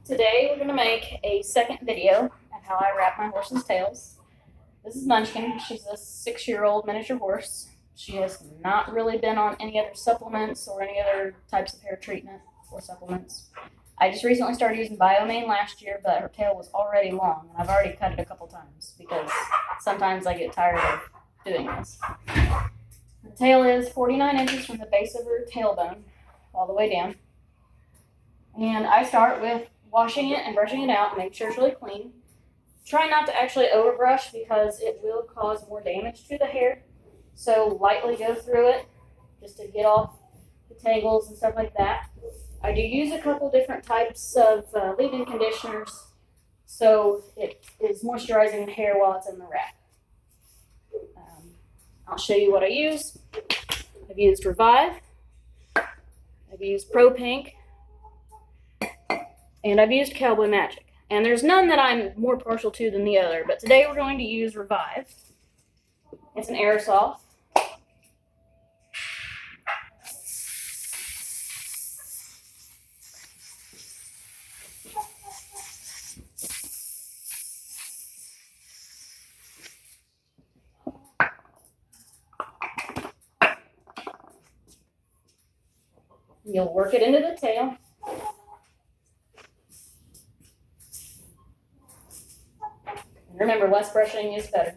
Today we're going to make a second video of how I wrap my horse's tails. This is Munchkin. She's a 6-year-old miniature horse. She has not really been on any other supplements or any other types of hair treatment or supplements. I just recently started using Biomane last year, but her tail was already long, and I've already cut it a couple times because sometimes I get tired of doing this. The tail is 49 inches from the base of her tailbone all the way down. And I start with washing it and brushing it out, make sure it's really clean. Try not to actually overbrush because it will cause more damage to the hair. So lightly go through it just to get off the tangles and stuff like that. I do use a couple different types of leave-in conditioners so it is moisturizing the hair while it's in the wrap. I'll show you what I use. I've used Revive, I've used Pro Pink, and I've used Cowboy Magic. And there's none that I'm more partial to than the other, but today we're going to use Revive. It's an aerosol. You'll work it into the tail. And remember, less brushing is better.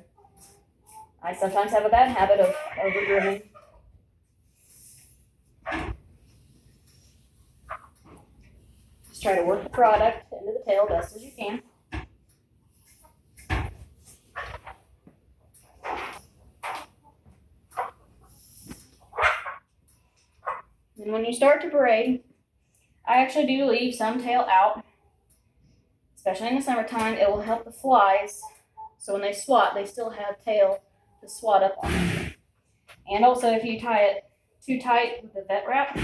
I sometimes have a bad habit of over-grooming. Just try to work the product into the tail best as you can. And when you start to braid, I actually do leave some tail out. Especially in the summertime, it will help the flies. So when they swat, they still have tail to swat up on. And also, if you tie it too tight with the vet wrap,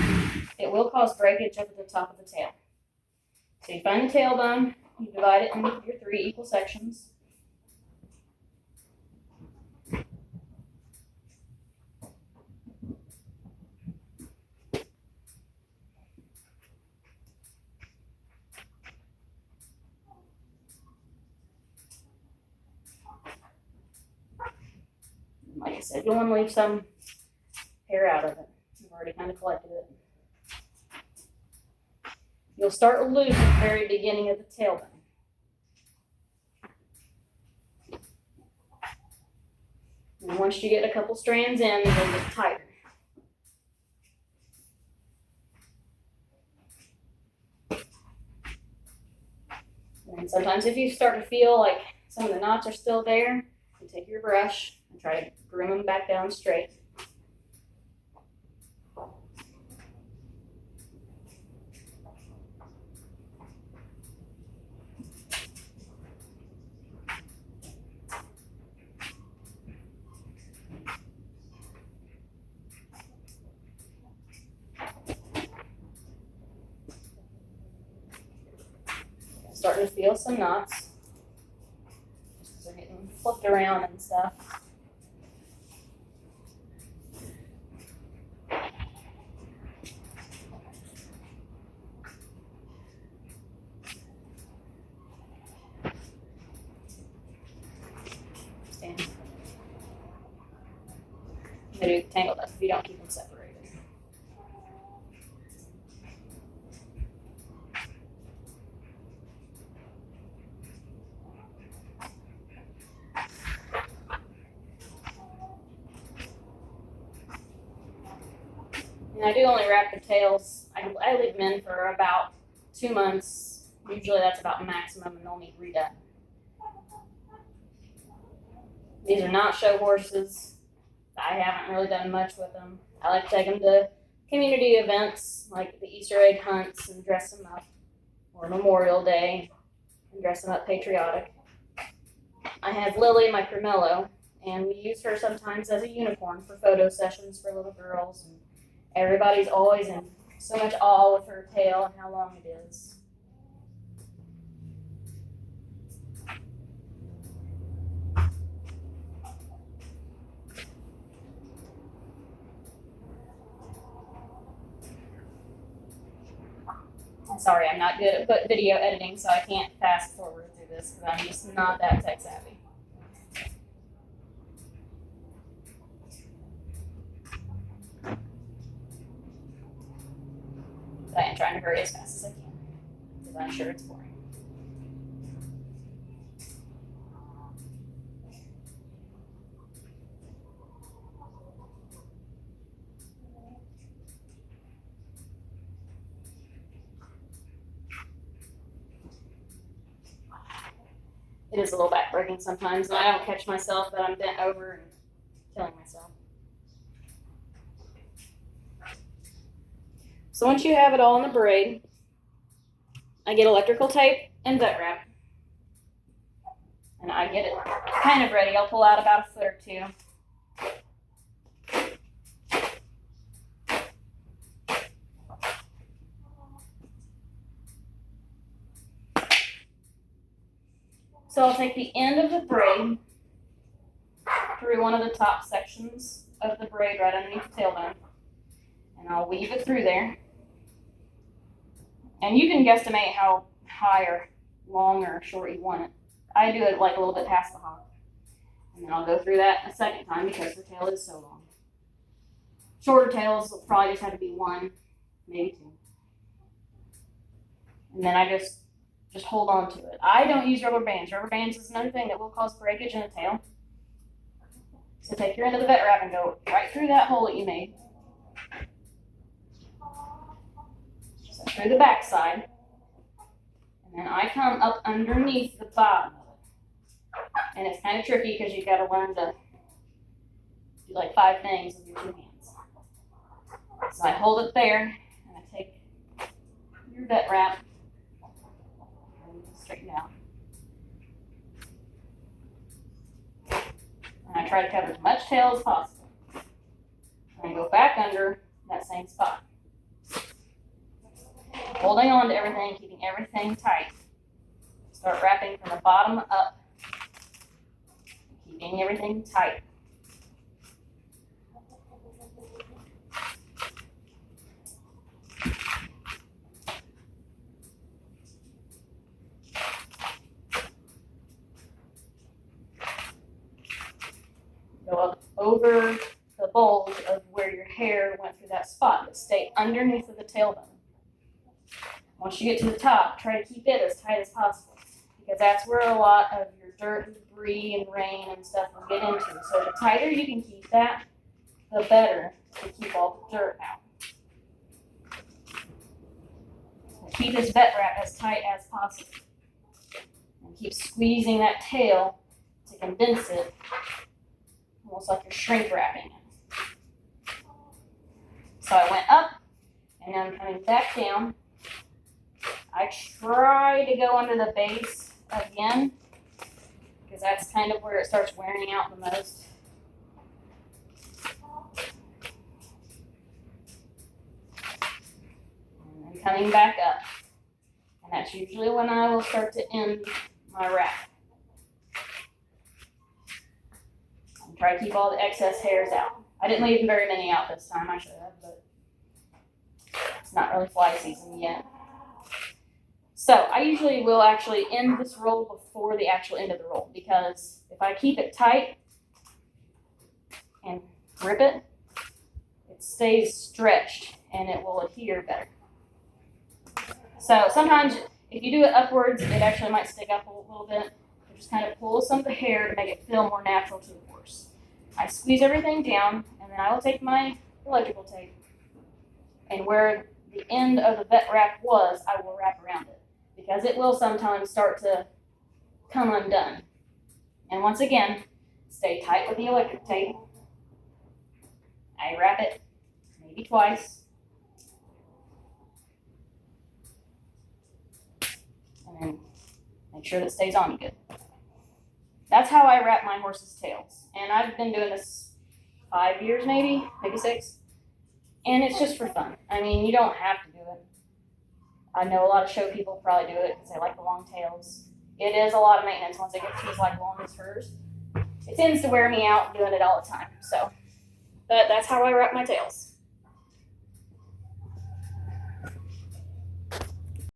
it will cause breakage up at the top of the tail. So you find the tailbone, you divide it into your 3 equal sections. Like I said, you'll want to leave some hair out of it. I've already kind of collected it. You'll start loose at the very beginning of the tailbone. And once you get a couple strands in, you'll get tighter. And sometimes if you start to feel like some of the knots are still there, you take your brush and try to groom them back down straight. Starting to feel some knots. They're getting flipped around and stuff. Stand. They do tangled up if you don't keep them separated. And I do only wrap the tails. I leave them in for about 2 months. Usually that's about maximum, and they'll need redone. These are not show horses. I haven't really done much with them. I like to take them to community events like the Easter egg hunts and dress them up, or Memorial Day and dress them up patriotic. I have Lily, my Cremello, and we use her sometimes as a unicorn for photo sessions for little girls. And everybody's always in so much awe with her tail and how long it is. Sorry, I'm not good at video editing, so I can't fast forward through this because I'm just not that tech savvy. But I am trying to hurry as fast as I can because I'm sure it's boring. It is a little backbreaking sometimes, and I don't catch myself that I'm bent over and killing myself. So once you have it all in the braid, I get electrical tape and vet wrap. And I get it kind of ready. I'll pull out about a foot or two. So I'll take the end of the braid through one of the top sections of the braid right underneath the tailbone. And I'll weave it through there. And you can guesstimate how high or long or short you want it. I do it like a little bit past the hop. And then I'll go through that a second time because the tail is so long. Shorter tails will probably just have to be one, maybe two. And then I just hold on to it. I don't use rubber bands. Rubber bands is another thing that will cause breakage in a tail. So take your end of the vet wrap and go right through that hole that you made. So through the back side. And then I come up underneath the bottom of it. And it's kind of tricky because you've got to learn to do like 5 things with your 2 hands. So I hold it there, and I take your vet wrap and straighten out. And I try to cover as much tail as possible. And I go back under that same spot. Holding on to everything, keeping everything tight. Start wrapping from the bottom up, keeping everything tight. Go up over the bulge of where your hair went through that spot, but stay underneath of the tailbone. Once you get to the top, try to keep it as tight as possible because that's where a lot of your dirt and debris and rain and stuff will get into. So the tighter you can keep that, the better to keep all the dirt out. So keep this vet wrap as tight as possible and keep squeezing that tail to condense it, almost like you're shrink wrapping it. So I went up and now I'm coming back down. I try to go under the base again because that's kind of where it starts wearing out the most. And then coming back up. And that's usually when I will start to end my wrap. And try to keep all the excess hairs out. I didn't leave very many out this time, I should have, but it's not really fly season yet. So I usually will actually end this roll before the actual end of the roll because if I keep it tight and rip it, it stays stretched and it will adhere better. So sometimes if you do it upwards, it actually might stick up a little bit. So just kind of pull some of the hair to make it feel more natural to the horse. I squeeze everything down and then I will take my electrical tape and where the end of the vet wrap was, I will wrap around it. Because it will sometimes start to come undone. And once again, stay tight with the electric tape. I wrap it maybe twice. And then make sure that it stays on good. That's how I wrap my horse's tails. And I've been doing this 5 years maybe 6. And it's just for fun. I mean, you don't have to do it. I know a lot of show people probably do it because they like the long tails. It is a lot of maintenance once it gets as like long as hers. It tends to wear me out doing it all the time. So, but that's how I wrap my tails.